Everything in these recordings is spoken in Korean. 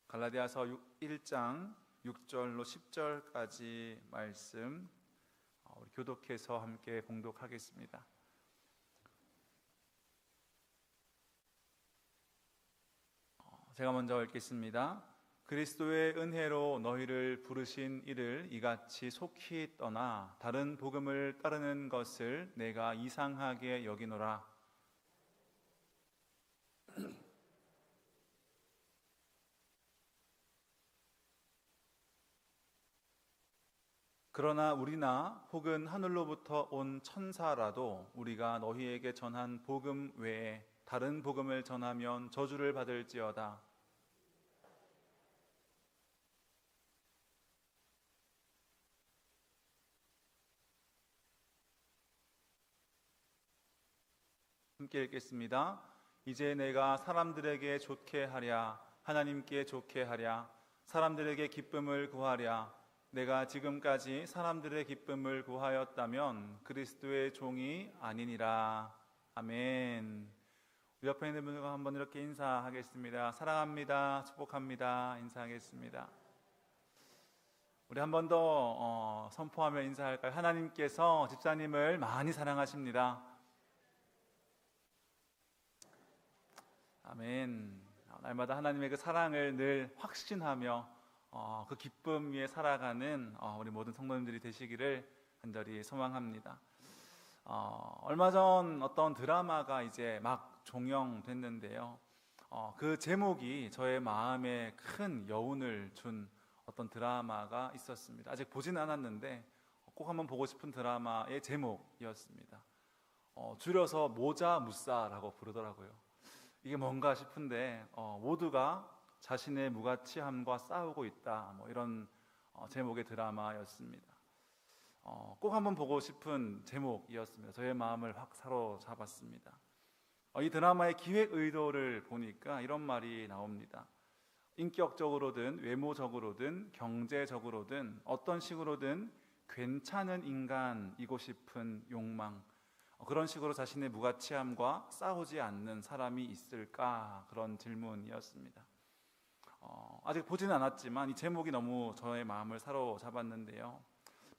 갈라디아서 1장 6절로 10절까지 말씀 우리 교독해서 함께 봉독하겠습니다. 제가 먼저 읽겠습니다. 그리스도의 은혜로 너희를 부르신 이를 이같이 속히 떠나 다른 복음을 따르는 것을 내가 이상하게 여기노라. 그러나 우리나 혹은 하늘로부터 온 천사라도 우리가 너희에게 전한 복음 외에 다른 복음을 전하면 저주를 받을지어다. 함께 읽겠습니다. 이제 내가 사람들에게 좋게 하랴, 하나님께 좋게 하랴, 사람들에게 기쁨을 구하랴. 내가 지금까지 사람들의 기쁨을 구하였다면 그리스도의 종이 아니니라. 아멘. 우리 옆에 있는 분들과 한번 이렇게 인사하겠습니다. 사랑합니다. 축복합니다. 인사하겠습니다. 우리 한 번 더 선포하며 인사할까요? 하나님께서 집사님을 많이 사랑하십니다. 아멘. 날마다 하나님의 그 사랑을 늘 확신하며 그 기쁨 위에 살아가는 우리 모든 성도님들이 되시기를 간절히 소망합니다. 얼마 전 어떤 드라마가 이제 막 종영됐는데요. 그 제목이 저의 마음에 큰 여운을 준 어떤 드라마가 있었습니다. 아직 보지는 않았는데 꼭 한번 보고 싶은 드라마의 제목이었습니다. 줄여서 모자무사라고 부르더라고요. 이게 뭔가 싶은데 모두가 자신의 무가치함과 싸우고 있다, 이런 제목의 드라마였습니다. 꼭 한번 보고 싶은 제목이었습니다. 저의 마음을 확 사로잡았습니다. 이 드라마의 기획 의도를 보니까 이런 말이 나옵니다. 인격적으로든 외모적으로든 경제적으로든 어떤 식으로든 괜찮은 인간이고 싶은 욕망, 그런 식으로 자신의 무가치함과 싸우지 않는 사람이 있을까? 그런 질문이었습니다. 아직 보지는 않았지만 이 제목이 너무 저의 마음을 사로잡았는데요.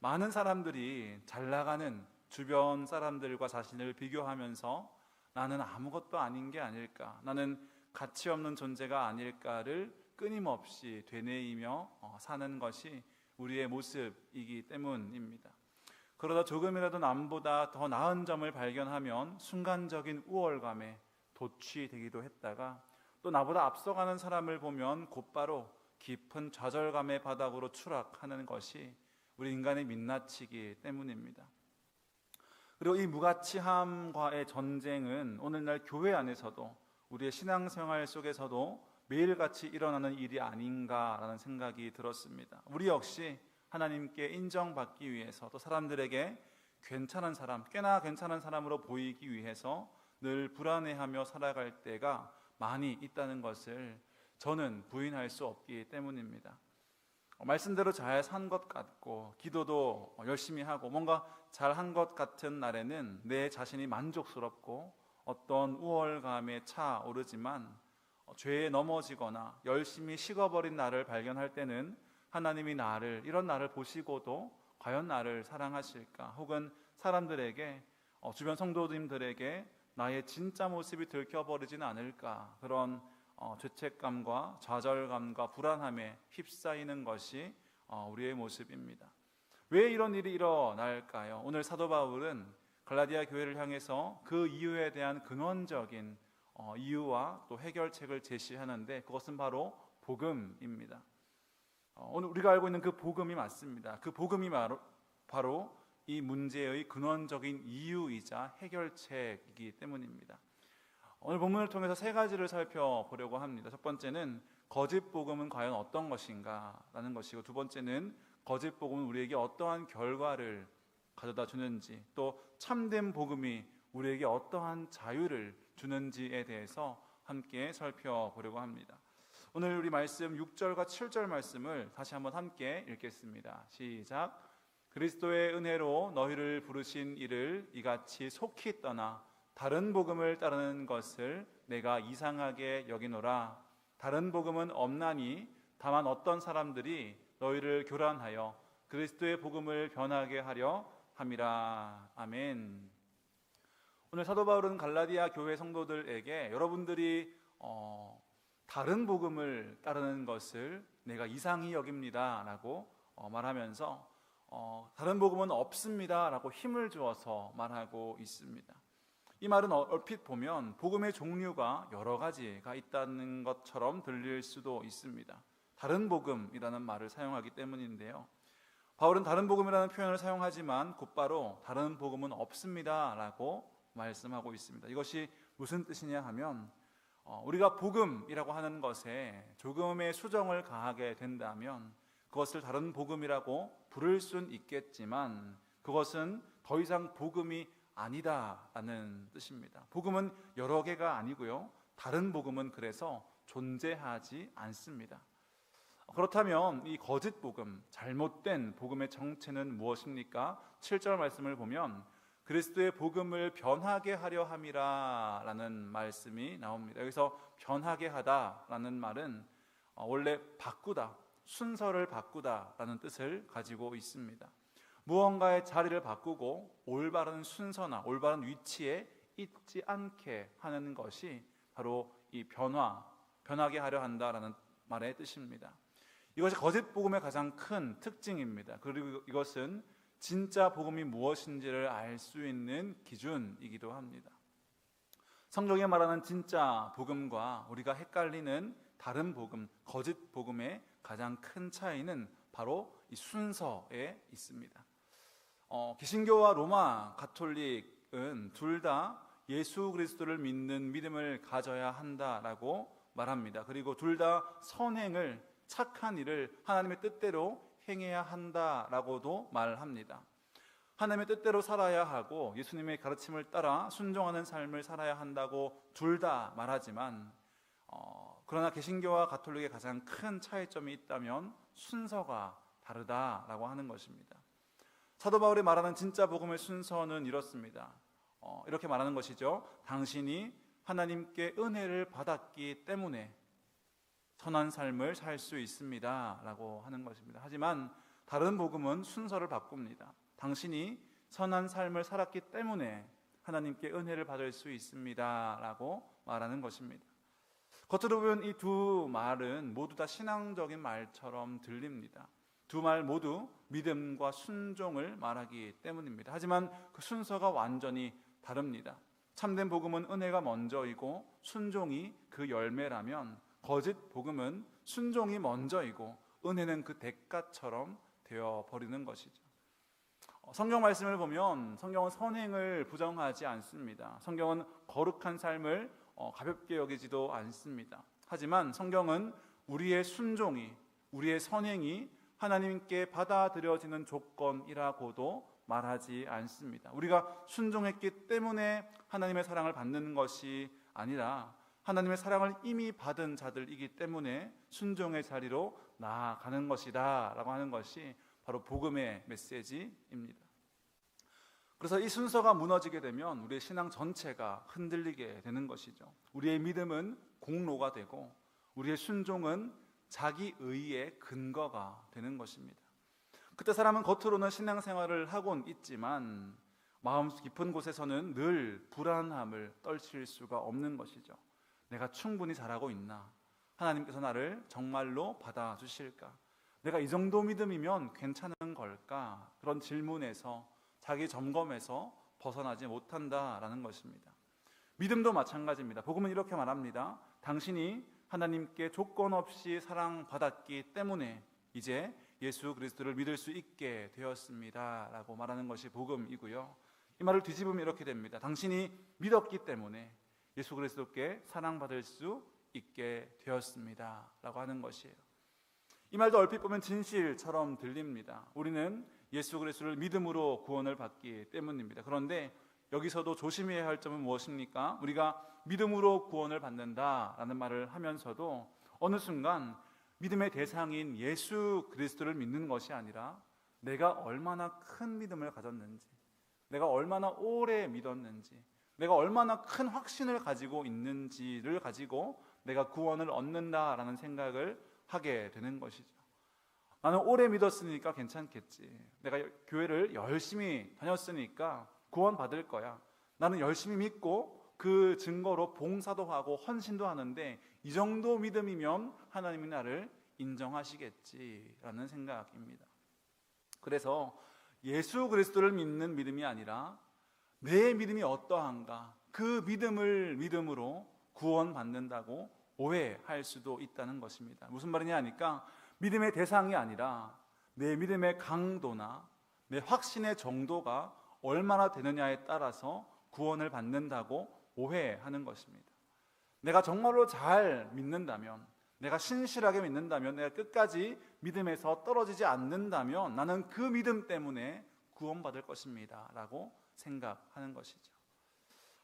많은 사람들이 잘 나가는 주변 사람들과 자신을 비교하면서 나는 아무것도 아닌 게 아닐까, 나는 가치 없는 존재가 아닐까를 끊임없이 되뇌이며 사는 것이 우리의 모습이기 때문입니다. 그러다 조금이라도 남보다 더 나은 점을 발견하면 순간적인 우월감에 도취되기도 했다가 또 나보다 앞서가는 사람을 보면 곧바로 깊은 좌절감의 바닥으로 추락하는 것이 우리 인간의 민낯이기 때문입니다. 그리고 이 무가치함과의 전쟁은 오늘날 교회 안에서도 우리의 신앙생활 속에서도 매일같이 일어나는 일이 아닌가라는 생각이 들었습니다. 우리 역시 하나님께 인정받기 위해서 또 사람들에게 괜찮은 사람, 꽤나 괜찮은 사람으로 보이기 위해서 늘 불안해하며 살아갈 때가 많이 있다는 것을 저는 부인할 수 없기 때문입니다. 말씀대로 잘 산 것 같고 기도도 열심히 하고 뭔가 잘한 것 같은 날에는 내 자신이 만족스럽고 어떤 우월감에 차오르지만 죄에 넘어지거나 열심히 식어버린 나를 발견할 때는 하나님이 이런 나를 보시고도 과연 나를 사랑하실까? 혹은 사람들에게, 주변 성도님들에게 나의 진짜 모습이 들켜버리지는 않을까? 그런 죄책감과 좌절감과 불안함에 휩싸이는 것이 우리의 모습입니다. 왜 이런 일이 일어날까요? 오늘 사도 바울은 갈라디아 교회를 향해서 그 이유에 대한 근원적인 이유와 또 해결책을 제시하는데 그것은 바로 복음입니다. 오늘 우리가 알고 있는 그 복음이 맞습니다. 그 복음이 바로 이 문제의 근원적인 이유이자 해결책이기 때문입니다. 오늘 본문을 통해서 세 가지를 살펴보려고 합니다. 첫 번째는 거짓 복음은 과연 어떤 것인가 라는 것이고, 두 번째는 거짓 복음은 우리에게 어떠한 결과를 가져다 주는지, 또 참된 복음이 우리에게 어떠한 자유를 주는지에 대해서 함께 살펴보려고 합니다. 오늘 우리 말씀 6절과 7절 말씀을 다시 한번 함께 읽겠습니다. 시작. 그리스도의 은혜로 너희를 부르신 이를 이같이 속히 떠나 다른 복음을 따르는 것을 내가 이상하게 여기노라. 다른 복음은 없나니 다만 어떤 사람들이 너희를 교란하여 그리스도의 복음을 변하게 하려 함이라. 아멘. 오늘 사도 바울은 갈라디아 교회 성도들에게 여러분들이 다른 복음을 따르는 것을 내가 이상히 여깁니다 라고 말하면서 다른 복음은 없습니다 라고 힘을 주어서 말하고 있습니다. 이 말은 얼핏 보면 복음의 종류가 여러 가지가 있다는 것처럼 들릴 수도 있습니다. 다른 복음이라는 말을 사용하기 때문인데요, 바울은 다른 복음이라는 표현을 사용하지만 곧바로 다른 복음은 없습니다 라고 말씀하고 있습니다. 이것이 무슨 뜻이냐 하면 우리가 복음이라고 하는 것에 조금의 수정을 가하게 된다면 그것을 다른 복음이라고 부를 수는 있겠지만 그것은 더 이상 복음이 아니다라는 뜻입니다. 복음은 여러 개가 아니고요, 다른 복음은 그래서 존재하지 않습니다. 그렇다면 이 거짓 복음, 잘못된 복음의 정체는 무엇입니까? 7절 말씀을 보면 그리스도의 복음을 변하게 하려 함이라 라는 말씀이 나옵니다. 여기서 변하게 하다라는 말은 원래 바꾸다, 순서를 바꾸다 라는 뜻을 가지고 있습니다. 무언가의 자리를 바꾸고 올바른 순서나 올바른 위치에 있지 않게 하는 것이 바로 이 변하게 하려 한다라는 말의 뜻입니다. 이것이 거짓 복음의 가장 큰 특징입니다. 그리고 이것은 진짜 복음이 무엇인지를 알 수 있는 기준이기도 합니다. 성경에 말하는 진짜 복음과 우리가 헷갈리는 다른 복음, 거짓 복음의 가장 큰 차이는 바로 이 순서에 있습니다. 개신교와 로마 가톨릭은 둘 다 예수 그리스도를 믿는 믿음을 가져야 한다라고 말합니다. 그리고 둘 다 선행을, 착한 일을 하나님의 뜻대로 행해야 한다라고도 말합니다. 하나님의 뜻대로 살아야 하고 예수님의 가르침을 따라 순종하는 삶을 살아야 한다고 둘 다 말하지만 그러나 개신교와 가톨릭의 가장 큰 차이점이 있다면 순서가 다르다라고 하는 것입니다. 사도 바울이 말하는 진짜 복음의 순서는 이렇습니다. 이렇게 말하는 것이죠. 당신이 하나님께 은혜를 받았기 때문에 선한 삶을 살 수 있습니다 라고 하는 것입니다. 하지만 다른 복음은 순서를 바꿉니다. 당신이 선한 삶을 살았기 때문에 하나님께 은혜를 받을 수 있습니다 라고 말하는 것입니다. 겉으로 보면 이 두 말은 모두 다 신앙적인 말처럼 들립니다. 두 말 모두 믿음과 순종을 말하기 때문입니다. 하지만 그 순서가 완전히 다릅니다. 참된 복음은 은혜가 먼저이고 순종이 그 열매라면 거짓 복음은 순종이 먼저이고 은혜는 그 대가처럼 되어버리는 것이죠. 성경 말씀을 보면 성경은 선행을 부정하지 않습니다. 성경은 거룩한 삶을 가볍게 여기지도 않습니다. 하지만 성경은 우리의 순종이, 우리의 선행이 하나님께 받아들여지는 조건이라고도 말하지 않습니다. 우리가 순종했기 때문에 하나님의 사랑을 받는 것이 아니라 하나님의 사랑을 이미 받은 자들이기 때문에 순종의 자리로 나아가는 것이다 라고 하는 것이 바로 복음의 메시지입니다. 그래서 이 순서가 무너지게 되면 우리의 신앙 전체가 흔들리게 되는 것이죠. 우리의 믿음은 공로가 되고 우리의 순종은 자기 의의 근거가 되는 것입니다. 그때 사람은 겉으로는 신앙생활을 하곤 있지만 마음 깊은 곳에서는 늘 불안함을 떨칠 수가 없는 것이죠. 내가 충분히 잘하고 있나? 하나님께서 나를 정말로 받아주실까? 내가 이 정도 믿음이면 괜찮은 걸까? 그런 질문에서, 자기 점검에서 벗어나지 못한다라는 것입니다. 믿음도 마찬가지입니다. 복음은 이렇게 말합니다. 당신이 하나님께 조건 없이 사랑받았기 때문에 이제 예수 그리스도를 믿을 수 있게 되었습니다 라고 말하는 것이 복음이고요, 이 말을 뒤집으면 이렇게 됩니다. 당신이 믿었기 때문에 예수 그리스도께 사랑받을 수 있게 되었습니다 라고 하는 것이에요. 이 말도 얼핏 보면 진실처럼 들립니다. 우리는 예수 그리스도를 믿음으로 구원을 받기 때문입니다. 그런데 여기서도 조심해야 할 점은 무엇입니까? 우리가 믿음으로 구원을 받는다라는 말을 하면서도 어느 순간 믿음의 대상인 예수 그리스도를 믿는 것이 아니라 내가 얼마나 큰 믿음을 가졌는지, 내가 얼마나 오래 믿었는지, 내가 얼마나 큰 확신을 가지고 있는지를 가지고 내가 구원을 얻는다라는 생각을 하게 되는 것이죠. 나는 오래 믿었으니까 괜찮겠지. 내가 교회를 열심히 다녔으니까 구원 받을 거야. 나는 열심히 믿고 그 증거로 봉사도 하고 헌신도 하는데 이 정도 믿음이면 하나님이 나를 인정하시겠지라는 생각입니다. 그래서 예수 그리스도를 믿는 믿음이 아니라 내 믿음이 어떠한가, 그 믿음을 믿음으로 구원받는다고 오해할 수도 있다는 것입니다. 무슨 말이냐 하니까 믿음의 대상이 아니라 내 믿음의 강도나 내 확신의 정도가 얼마나 되느냐에 따라서 구원을 받는다고 오해하는 것입니다. 내가 정말로 잘 믿는다면, 내가 신실하게 믿는다면, 내가 끝까지 믿음에서 떨어지지 않는다면 나는 그 믿음 때문에 구원받을 것입니다 라고 생각하는 것이죠.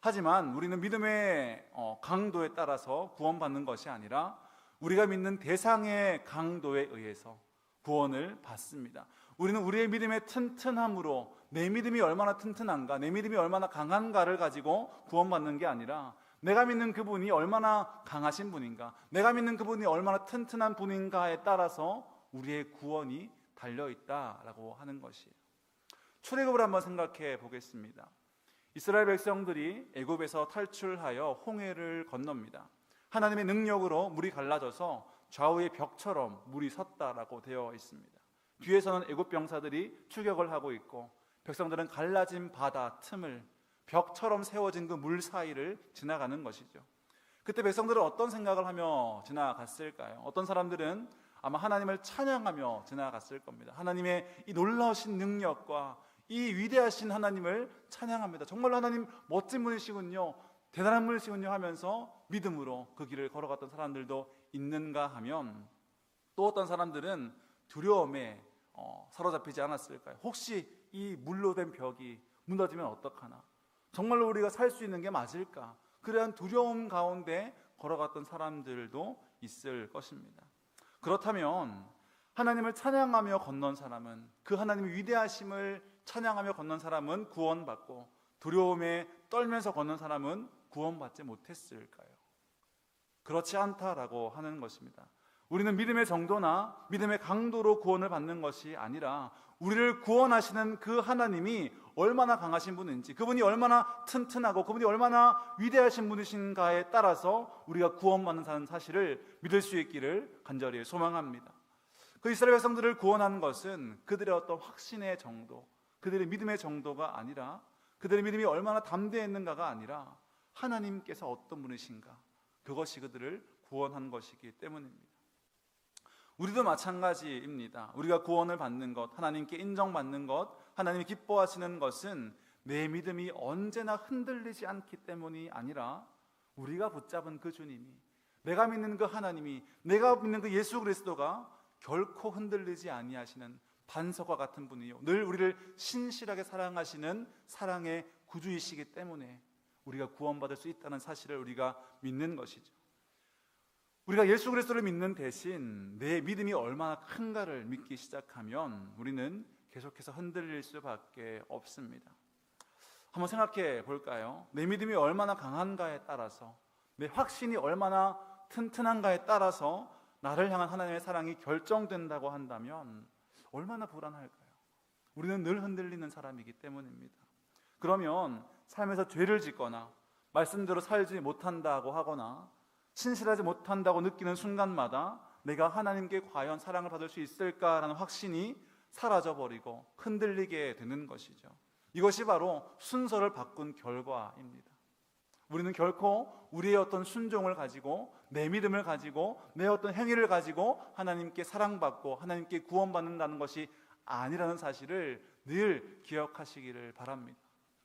하지만 우리는 믿음의 강도에 따라서 구원받는 것이 아니라 우리가 믿는 대상의 강도에 의해서 구원을 받습니다. 우리는 우리의 믿음의 튼튼함으로 내 믿음이 얼마나 튼튼한가, 내 믿음이 얼마나 강한가를 가지고 구원받는 게 아니라 내가 믿는 그분이 얼마나 강하신 분인가, 내가 믿는 그분이 얼마나 튼튼한 분인가에 따라서 우리의 구원이 달려있다라고 하는 것이에요. 출애굽을 한번 생각해 보겠습니다. 이스라엘 백성들이 애굽에서 탈출하여 홍해를 건넙니다. 하나님의 능력으로 물이 갈라져서 좌우의 벽처럼 물이 섰다라고 되어 있습니다. 뒤에서는 애굽 병사들이 추격을 하고 있고 백성들은 갈라진 바다 틈을 벽처럼 세워진 그 물 사이를 지나가는 것이죠. 그때 백성들은 어떤 생각을 하며 지나갔을까요? 어떤 사람들은 아마 하나님을 찬양하며 지나갔을 겁니다. 하나님의 이 놀라우신 능력과 이 위대하신 하나님을 찬양합니다. 정말로 하나님 멋진 분이시군요, 대단한 분이시군요 하면서 믿음으로 그 길을 걸어갔던 사람들도 있는가 하면, 또 어떤 사람들은 두려움에 사로잡히지 않았을까요? 혹시 이 물로 된 벽이 무너지면 어떡하나? 정말로 우리가 살 수 있는 게 맞을까? 그러한 두려움 가운데 걸어갔던 사람들도 있을 것입니다. 그렇다면 하나님을 찬양하며 건넌 사람은, 그 하나님의 위대하심을 찬양하며 건넌 사람은 구원받고 두려움에 떨면서 건넌 사람은 구원받지 못했을까요? 그렇지 않다라고 하는 것입니다. 우리는 믿음의 정도나 믿음의 강도로 구원을 받는 것이 아니라 우리를 구원하시는 그 하나님이 얼마나 강하신 분인지, 그분이 얼마나 튼튼하고 그분이 얼마나 위대하신 분이신가에 따라서 우리가 구원받는 사실을 믿을 수 있기를 간절히 소망합니다. 그 이스라엘 백성들을 구원하는 것은 그들의 어떤 확신의 정도, 그들의 믿음의 정도가 아니라, 그들의 믿음이 얼마나 담대했는가가 아니라 하나님께서 어떤 분이신가, 그것이 그들을 구원한 것이기 때문입니다. 우리도 마찬가지입니다. 우리가 구원을 받는 것, 하나님께 인정받는 것, 하나님이 기뻐하시는 것은 내 믿음이 언제나 흔들리지 않기 때문이 아니라 우리가 붙잡은 그 주님이, 내가 믿는 그 하나님이, 내가 믿는 그 예수 그리스도가 결코 흔들리지 아니하시는 반석과 같은 분이요, 늘 우리를 신실하게 사랑하시는 사랑의 구주이시기 때문에 우리가 구원받을 수 있다는 사실을 우리가 믿는 것이죠. 우리가 예수 그리스도를 믿는 대신 내 믿음이 얼마나 큰가를 믿기 시작하면 우리는 계속해서 흔들릴 수밖에 없습니다. 한번 생각해 볼까요? 내 믿음이 얼마나 강한가에 따라서, 내 확신이 얼마나 튼튼한가에 따라서 나를 향한 하나님의 사랑이 결정된다고 한다면 얼마나 불안할까요? 우리는 늘 흔들리는 사람이기 때문입니다. 그러면 삶에서 죄를 짓거나 말씀대로 살지 못한다고 하거나 신실하지 못한다고 느끼는 순간마다 내가 하나님께 과연 사랑을 받을 수 있을까라는 확신이 사라져버리고 흔들리게 되는 것이죠. 이것이 바로 순서를 바꾼 결과입니다. 우리는 결코 우리의 어떤 순종을 가지고, 내 믿음을 가지고, 내 어떤 행위를 가지고 하나님께 사랑받고 하나님께 구원받는다는 것이 아니라는 사실을 늘 기억하시기를 바랍니다.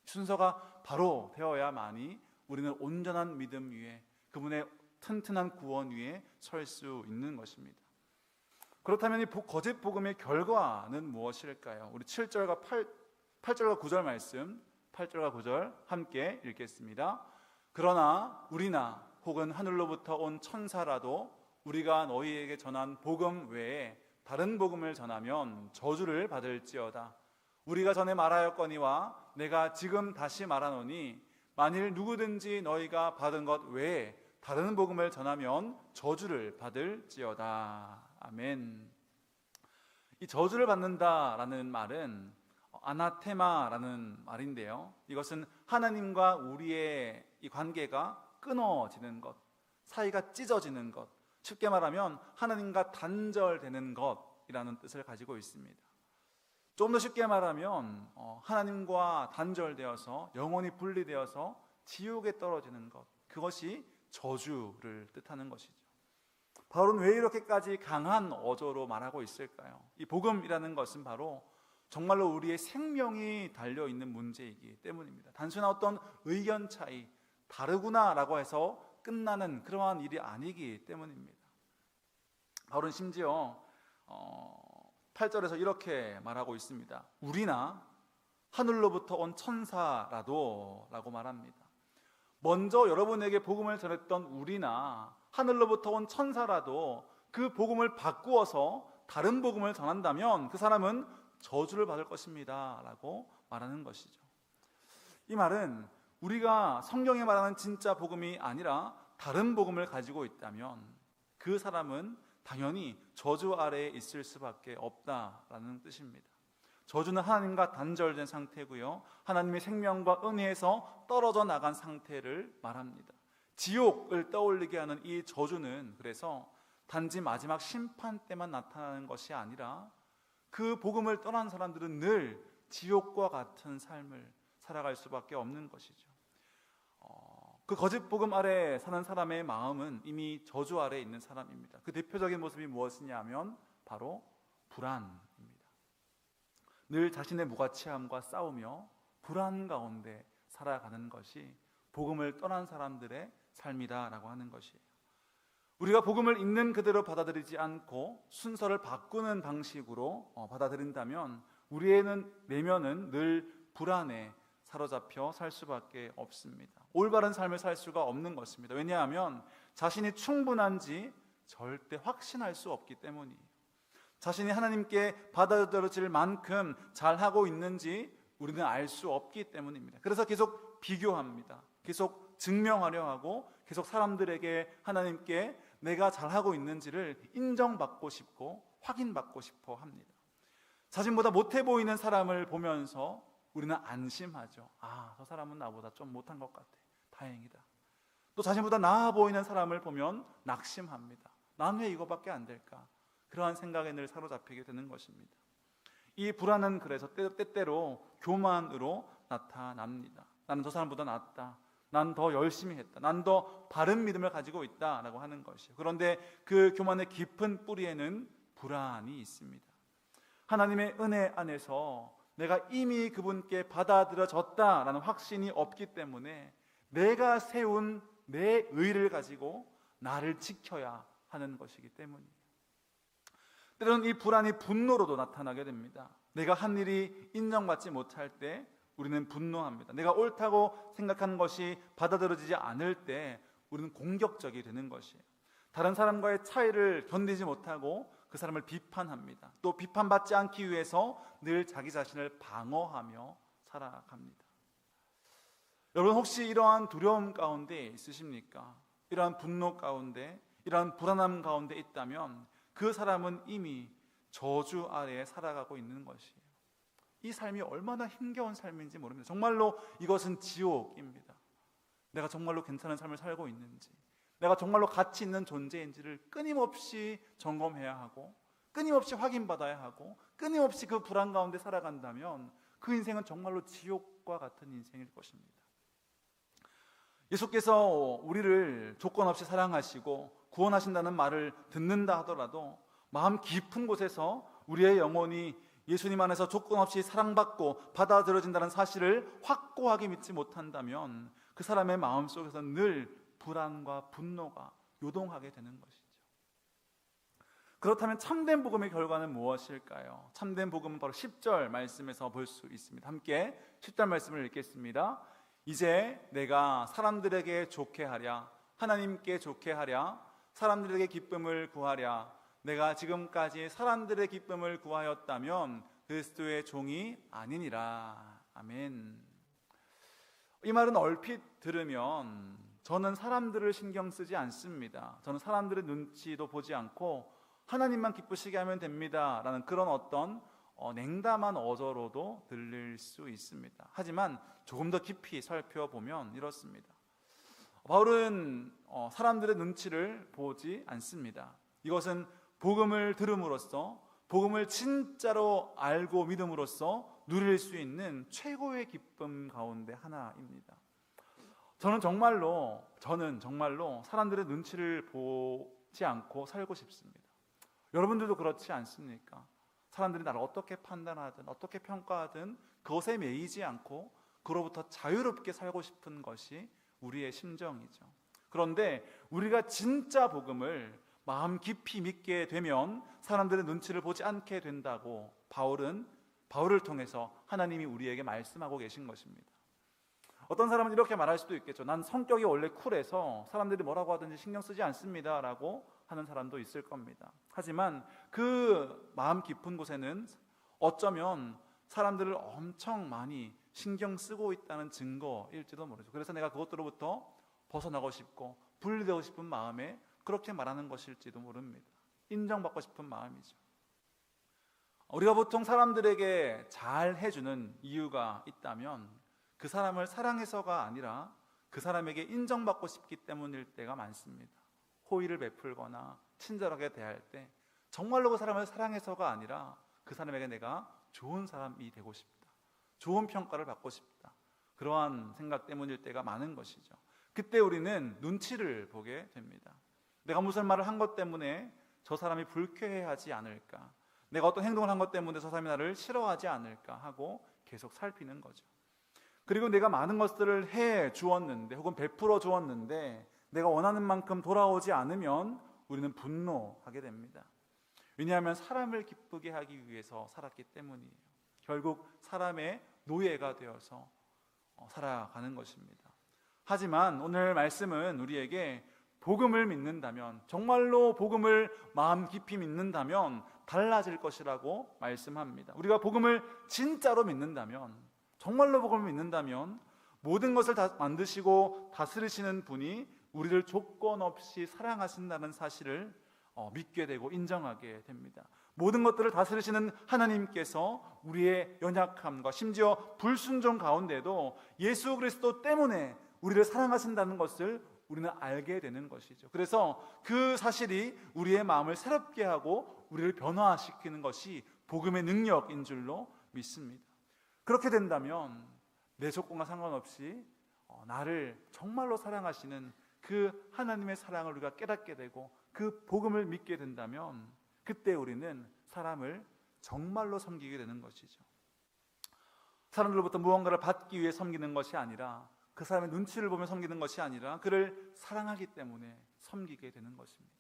순서가 바로 되어야만이 우리는 온전한 믿음 위에, 그분의 튼튼한 구원 위에 설 수 있는 것입니다. 그렇다면 이 거짓 복음의 결과는 무엇일까요? 우리 7절과 8절과 9절 말씀, 8절과 9절 함께 읽겠습니다. 그러나 우리나 혹은 하늘로부터 온 천사라도 우리가 너희에게 전한 복음 외에 다른 복음을 전하면 저주를 받을지어다. 우리가 전에 말하였거니와 내가 지금 다시 말하노니 만일 누구든지 너희가 받은 것 외에 다른 복음을 전하면 저주를 받을지어다. 아멘. 이 저주를 받는다라는 말은 아나테마라는 말인데요, 이것은 하나님과 우리의 이 관계가 끊어지는 것, 사이가 찢어지는 것, 쉽게 말하면 하나님과 단절되는 것이라는 뜻을 가지고 있습니다. 좀 더 쉽게 말하면 하나님과 단절되어서 영원히 분리되어서 지옥에 떨어지는 것, 그것이 저주를 뜻하는 것이죠. 바울은 왜 이렇게까지 강한 어조로 말하고 있을까요? 이 복음이라는 것은 바로 정말로 우리의 생명이 달려있는 문제이기 때문입니다. 단순한 어떤 의견 차이, 다르구나라고 해서 끝나는 그러한 일이 아니기 때문입니다. 바울은 심지어 8절에서 이렇게 말하고 있습니다. 우리나 하늘로부터 온 천사라도 라고 말합니다. 먼저 여러분에게 복음을 전했던 우리나 하늘로부터 온 천사라도 그 복음을 바꾸어서 다른 복음을 전한다면 그 사람은 저주를 받을 것입니다 라고 말하는 것이죠. 이 말은 우리가 성경에 말하는 진짜 복음이 아니라 다른 복음을 가지고 있다면 그 사람은 당연히 저주 아래에 있을 수밖에 없다라는 뜻입니다. 저주는 하나님과 단절된 상태고요, 하나님의 생명과 은혜에서 떨어져 나간 상태를 말합니다. 지옥을 떠올리게 하는 이 저주는 그래서 단지 마지막 심판 때만 나타나는 것이 아니라 그 복음을 떠난 사람들은 늘 지옥과 같은 삶을 살아갈 수밖에 없는 것이죠. 그 거짓 복음 아래 사는 사람의 마음은 이미 저주 아래에 있는 사람입니다. 그 대표적인 모습이 무엇이냐면 바로 불안입니다. 늘 자신의 무가치함과 싸우며 불안 가운데 살아가는 것이 복음을 떠난 사람들의 삶이다라고 하는 것이에요. 우리가 복음을 있는 그대로 받아들이지 않고 순서를 바꾸는 방식으로 받아들인다면 우리의 내면은 늘 불안에 사로잡혀 살 수밖에 없습니다. 올바른 삶을 살 수가 없는 것입니다. 왜냐하면 자신이 충분한지 절대 확신할 수 없기 때문이에요. 자신이 하나님께 받아들여질 만큼 잘하고 있는지 우리는 알 수 없기 때문입니다. 그래서 계속 비교합니다. 계속 증명하려 하고 계속 사람들에게 하나님께 내가 잘하고 있는지를 인정받고 싶고 확인받고 싶어 합니다. 자신보다 못해 보이는 사람을 보면서 우리는 안심하죠. 저 사람은 나보다 좀 못한 것 같아. 다행이다. 또 자신보다 나아 보이는 사람을 보면 낙심합니다. 난 왜 이거밖에 안 될까? 그러한 생각에 늘 사로잡히게 되는 것입니다. 이 불안은 그래서 때때로 교만으로 나타납니다. 나는 저 사람보다 낫다. 난 더 열심히 했다. 난 더 바른 믿음을 가지고 있다라고 하는 것이에요. 그런데 그 교만의 깊은 뿌리에는 불안이 있습니다. 하나님의 은혜 안에서 내가 이미 그분께 받아들여졌다라는 확신이 없기 때문에 내가 세운 내 의를 가지고 나를 지켜야 하는 것이기 때문이에요. 때로는 이 불안이 분노로도 나타나게 됩니다. 내가 한 일이 인정받지 못할 때 우리는 분노합니다. 내가 옳다고 생각하는 것이 받아들여지지 않을 때 우리는 공격적이 되는 것이에요. 다른 사람과의 차이를 견디지 못하고 그 사람을 비판합니다. 또 비판받지 않기 위해서 늘 자기 자신을 방어하며 살아갑니다. 여러분, 혹시 이러한 두려움 가운데 있으십니까? 이러한 분노 가운데, 이러한 불안함 가운데 있다면 그 사람은 이미 저주 아래에 살아가고 있는 것이에요. 이 삶이 얼마나 힘겨운 삶인지 모릅니다. 정말로 이것은 지옥입니다. 내가 정말로 괜찮은 삶을 살고 있는지, 내가 정말로 가치 있는 존재인지를 끊임없이 점검해야 하고 끊임없이 확인받아야 하고 끊임없이 그 불안 가운데 살아간다면 그 인생은 정말로 지옥과 같은 인생일 것입니다. 예수께서 우리를 조건 없이 사랑하시고 구원하신다는 말을 듣는다 하더라도 마음 깊은 곳에서 우리의 영혼이 예수님 안에서 조건 없이 사랑받고 받아들여진다는 사실을 확고하게 믿지 못한다면 그 사람의 마음속에서 늘 불안과 분노가 요동하게 되는 것이죠. 그렇다면 참된 복음의 결과는 무엇일까요? 참된 복음은 바로 10절 말씀에서 볼 수 있습니다. 함께 10절 말씀을 읽겠습니다. 이제 내가 사람들에게 좋게 하랴, 하나님께 좋게 하랴, 사람들에게 기쁨을 구하랴. 내가 지금까지 사람들의 기쁨을 구하였다면 그리스도의 종이 아니니라. 아멘. 이 말은 얼핏 들으면 저는 사람들을 신경 쓰지 않습니다. 저는 사람들의 눈치도 보지 않고 하나님만 기쁘시게 하면 됩니다 라는 그런 어떤 냉담한 어조로도 들릴 수 있습니다. 하지만 조금 더 깊이 살펴보면 이렇습니다. 바울은 사람들의 눈치를 보지 않습니다. 이것은 복음을 들음으로써, 복음을 진짜로 알고 믿음으로써 누릴 수 있는 최고의 기쁨 가운데 하나입니다. 저는 정말로 사람들의 눈치를 보지 않고 살고 싶습니다. 여러분들도 그렇지 않습니까? 사람들이 나를 어떻게 판단하든 어떻게 평가하든 그것에 매이지 않고 그로부터 자유롭게 살고 싶은 것이 우리의 심정이죠. 그런데 우리가 진짜 복음을 마음 깊이 믿게 되면 사람들의 눈치를 보지 않게 된다고 바울을 통해서 하나님이 우리에게 말씀하고 계신 것입니다. 어떤 사람은 이렇게 말할 수도 있겠죠. 난 성격이 원래 쿨해서 사람들이 뭐라고 하든지 신경 쓰지 않습니다 라고 하는 사람도 있을 겁니다. 하지만 그 마음 깊은 곳에는 어쩌면 사람들을 엄청 많이 신경 쓰고 있다는 증거일지도 모르죠. 그래서 내가 그것들로부터 벗어나고 싶고 분리되고 싶은 마음에 그렇게 말하는 것일지도 모릅니다. 인정받고 싶은 마음이죠. 우리가 보통 사람들에게 잘 해주는 이유가 있다면 그 사람을 사랑해서가 아니라 그 사람에게 인정받고 싶기 때문일 때가 많습니다. 호의를 베풀거나 친절하게 대할 때 정말로 그 사람을 사랑해서가 아니라 그 사람에게 내가 좋은 사람이 되고 싶다, 좋은 평가를 받고 싶다, 그러한 생각 때문일 때가 많은 것이죠. 그때 우리는 눈치를 보게 됩니다. 내가 무슨 말을 한 것 때문에 저 사람이 불쾌해하지 않을까, 내가 어떤 행동을 한 것 때문에 저 사람이 나를 싫어하지 않을까 하고 계속 살피는 거죠. 그리고 내가 많은 것들을 해 주었는데 혹은 베풀어 주었는데 내가 원하는 만큼 돌아오지 않으면 우리는 분노하게 됩니다. 왜냐하면 사람을 기쁘게 하기 위해서 살았기 때문이에요. 결국 사람의 노예가 되어서 살아가는 것입니다. 하지만 오늘 말씀은 우리에게 복음을 믿는다면, 정말로 복음을 마음 깊이 믿는다면 달라질 것이라고 말씀합니다. 우리가 복음을 진짜로 믿는다면, 정말로 복음을 믿는다면 모든 것을 다 만드시고 다스리시는 분이 우리를 조건 없이 사랑하신다는 사실을 믿게 되고 인정하게 됩니다. 모든 것들을 다스리시는 하나님께서 우리의 연약함과 심지어 불순종 가운데도 예수 그리스도 때문에 우리를 사랑하신다는 것을 우리는 알게 되는 것이죠. 그래서 그 사실이 우리의 마음을 새롭게 하고 우리를 변화시키는 것이 복음의 능력인 줄로 믿습니다. 그렇게 된다면 내 조건과 상관없이 나를 정말로 사랑하시는 그 하나님의 사랑을 우리가 깨닫게 되고 그 복음을 믿게 된다면 그때 우리는 사람을 정말로 섬기게 되는 것이죠. 사람들로부터 무언가를 받기 위해 섬기는 것이 아니라, 그 사람의 눈치를 보며 섬기는 것이 아니라 그를 사랑하기 때문에 섬기게 되는 것입니다.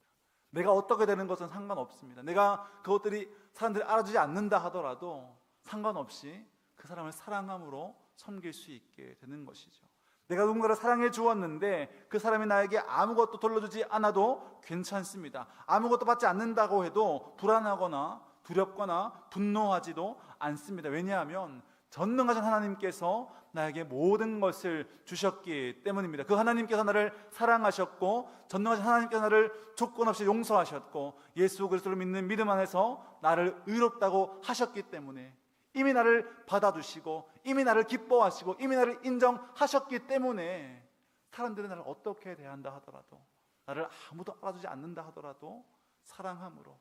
내가 어떻게 되는 것은 상관없습니다. 내가 그것들이 사람들이 알아주지 않는다 하더라도 상관없이 그 사람을 사랑함으로 섬길 수 있게 되는 것이죠. 내가 누군가를 사랑해 주었는데 그 사람이 나에게 아무것도 돌려주지 않아도 괜찮습니다. 아무것도 받지 않는다고 해도 불안하거나 두렵거나 분노하지도 않습니다. 왜냐하면 전능하신 하나님께서 나에게 모든 것을 주셨기 때문입니다. 그 하나님께서 나를 사랑하셨고, 전능하신 하나님께서 나를 조건 없이 용서하셨고, 예수 그리스도를 믿는 믿음 안에서 나를 의롭다고 하셨기 때문에, 이미 나를 받아주시고 이미 나를 기뻐하시고 이미 나를 인정하셨기 때문에 사람들은 나를 어떻게 대한다 하더라도, 나를 아무도 알아주지 않는다 하더라도 사랑함으로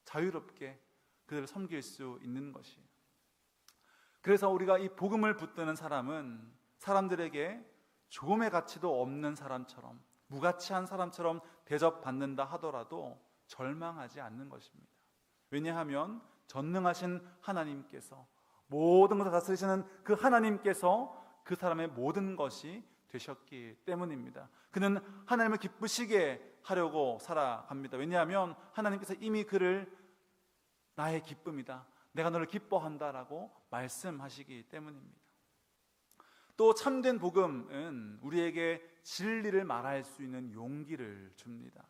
자유롭게 그들을 섬길 수 있는 것이에요. 그래서 우리가 이 복음을 붙드는 사람은 사람들에게 조금의 가치도 없는 사람처럼, 무가치한 사람처럼 대접받는다 하더라도 절망하지 않는 것입니다. 왜냐하면 전능하신 하나님께서, 모든 것을 다스리시는 그 하나님께서 그 사람의 모든 것이 되셨기 때문입니다. 그는 하나님을 기쁘시게 하려고 살아갑니다. 왜냐하면 하나님께서 이미 그를 나의 기쁨이다, 내가 너를 기뻐한다라고 말씀하시기 때문입니다. 또 참된 복음은 우리에게 진리를 말할 수 있는 용기를 줍니다.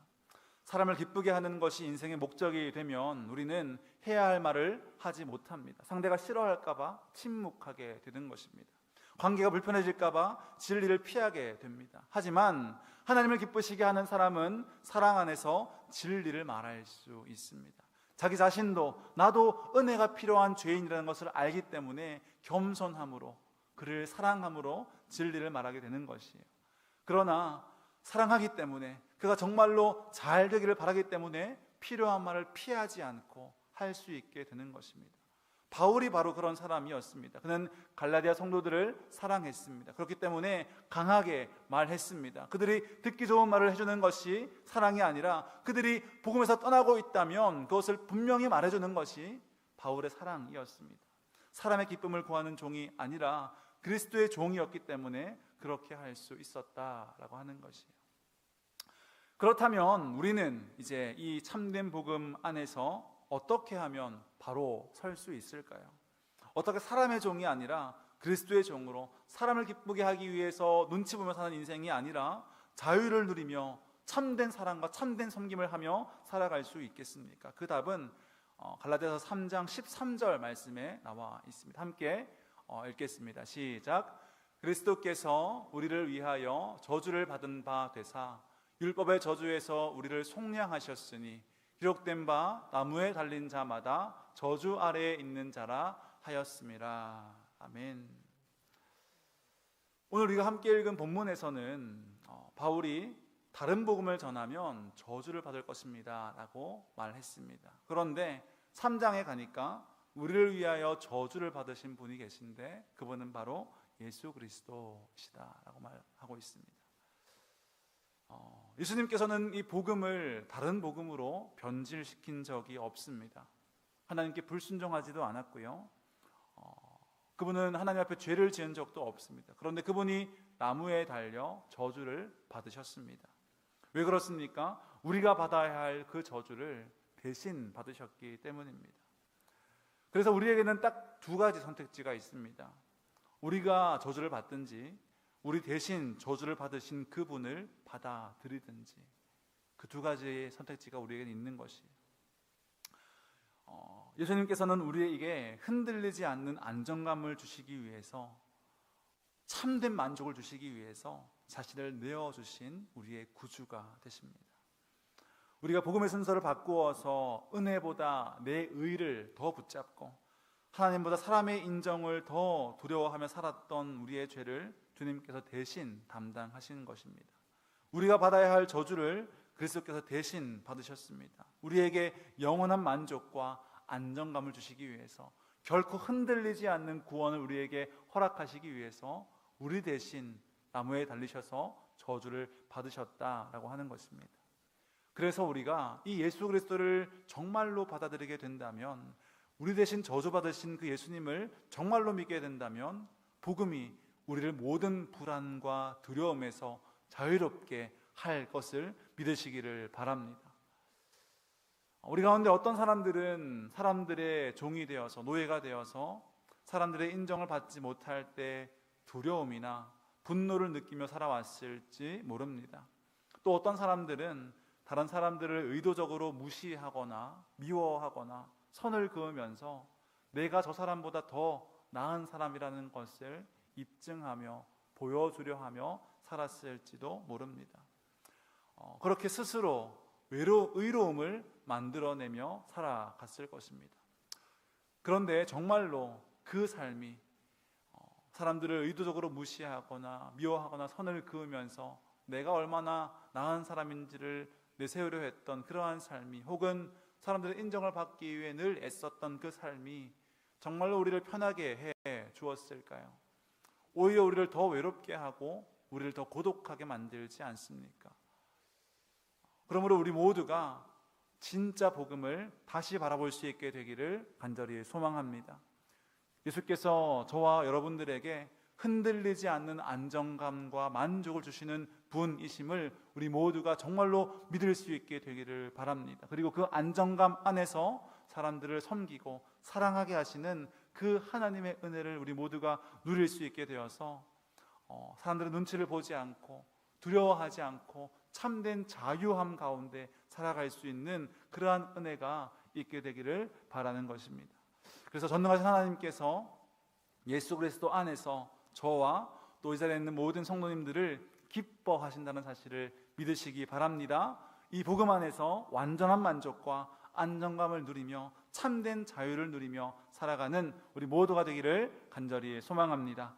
사람을 기쁘게 하는 것이 인생의 목적이 되면 우리는 해야 할 말을 하지 못합니다. 상대가 싫어할까 봐 침묵하게 되는 것입니다. 관계가 불편해질까봐 진리를 피하게 됩니다. 하지만 하나님을 기쁘시게 하는 사람은 사랑 안에서 진리를 말할 수 있습니다. 자기 자신도 나도 은혜가 필요한 죄인이라는 것을 알기 때문에 겸손함으로, 그를 사랑함으로 진리를 말하게 되는 것이에요. 그러나 사랑하기 때문에, 그가 정말로 잘 되기를 바라기 때문에 필요한 말을 피하지 않고 할 수 있게 되는 것입니다. 바울이 바로 그런 사람이었습니다. 그는 갈라디아 성도들을 사랑했습니다. 그렇기 때문에 강하게 말했습니다. 그들이 듣기 좋은 말을 해주는 것이 사랑이 아니라 그들이 복음에서 떠나고 있다면 그것을 분명히 말해주는 것이 바울의 사랑이었습니다. 사람의 기쁨을 구하는 종이 아니라 그리스도의 종이었기 때문에 그렇게 할 수 있었다라고 하는 것이에요. 그렇다면 우리는 이제 이 참된 복음 안에서 어떻게 하면 바로 설 수 있을까요? 어떻게 사람의 종이 아니라 그리스도의 종으로 사람을 기쁘게 하기 위해서 눈치 보며 사는 인생이 아니라 자유를 누리며 참된 사랑과 참된 섬김을 하며 살아갈 수 있겠습니까? 그 답은 갈라디아서 3장 13절 말씀에 나와 있습니다. 함께 읽겠습니다. 시작. 그리스도께서 우리를 위하여 저주를 받은 바 되사 율법의 저주에서 우리를 속량하셨으니 기록된 바 나무에 달린 자마다 저주 아래에 있는 자라 하였음이라. 아멘. 오늘 우리가 함께 읽은 본문에서는 바울이 다른 복음을 전하면 저주를 받을 것입니다 라고 말했습니다. 그런데 3장에 가니까 우리를 위하여 저주를 받으신 분이 계신데 그분은 바로 예수 그리스도시다 라고 말하고 있습니다. 예수님께서는 이 복음을 다른 복음으로 변질시킨 적이 없습니다. 하나님께 불순종하지도 않았고요. 그분은 하나님 앞에 죄를 지은 적도 없습니다. 그런데 그분이 나무에 달려 저주를 받으셨습니다. 왜 그렇습니까? 우리가 받아야 할 그 저주를 대신 받으셨기 때문입니다. 그래서 우리에게는 딱 두 가지 선택지가 있습니다. 우리가 저주를 받든지 우리 대신 저주를 받으신 그분을 받아들이든지, 그 두 가지의 선택지가 우리에게 있는 것이에요. 예수님께서는 우리에게 흔들리지 않는 안정감을 주시기 위해서, 참된 만족을 주시기 위해서 자신을 내어주신 우리의 구주가 되십니다. 우리가 복음의 순서를 바꾸어서 은혜보다 내 의를 더 붙잡고 하나님보다 사람의 인정을 더 두려워하며 살았던 우리의 죄를 주님께서 대신 담당하시는 것입니다. 우리가 받아야 할 저주를 그리스도께서 대신 받으셨습니다. 우리에게 영원한 만족과 안정감을 주시기 위해서, 결코 흔들리지 않는 구원을 우리에게 허락하시기 위해서 우리 대신 나무에 달리셔서 저주를 받으셨다라고 하는 것입니다. 그래서 우리가 이 예수 그리스도를 정말로 받아들이게 된다면, 우리 대신 저주받으신 그 예수님을 정말로 믿게 된다면 복음이 우리를 모든 불안과 두려움에서 자유롭게 할 것을 믿으시기를 바랍니다. 우리 가운데 어떤 사람들은 사람들의 종이 되어서, 노예가 되어서 사람들의 인정을 받지 못할 때 두려움이나 분노를 느끼며 살아왔을지 모릅니다. 또 어떤 사람들은 다른 사람들을 의도적으로 무시하거나 미워하거나 선을 그으면서 내가 저 사람보다 더 나은 사람이라는 것을 입증하며 보여주려 하며 살았을지도 모릅니다. 그렇게 스스로 의로움을 만들어내며 살아갔을 것입니다. 그런데 정말로 그 삶이 사람들을 의도적으로 무시하거나 미워하거나 선을 그으면서 내가 얼마나 나은 사람인지를 내세우려 했던 그러한 삶이, 혹은 사람들의 인정을 받기 위해 늘 애썼던 그 삶이 정말로 우리를 편하게 해 주었을까요? 오히려 우리를 더 외롭게 하고 우리를 더 고독하게 만들지 않습니까? 그러므로 우리 모두가 진짜 복음을 다시 바라볼 수 있게 되기를 간절히 소망합니다. 예수께서 저와 여러분들에게 흔들리지 않는 안정감과 만족을 주시는 분이심을 우리 모두가 정말로 믿을 수 있게 되기를 바랍니다. 그리고 그 안정감 안에서 사람들을 섬기고 사랑하게 하시는 그 하나님의 은혜를 우리 모두가 누릴 수 있게 되어서 사람들의 눈치를 보지 않고 두려워하지 않고 참된 자유함 가운데 살아갈 수 있는 그러한 은혜가 있게 되기를 바라는 것입니다. 그래서 전능하신 하나님께서 예수 그리스도 안에서 저와 또 이 자리에 있는 모든 성도님들을 기뻐하신다는 사실을 믿으시기 바랍니다. 이 복음 안에서 완전한 만족과 안정감을 누리며 참된 자유를 누리며 살아가는 우리 모두가 되기를 간절히 소망합니다.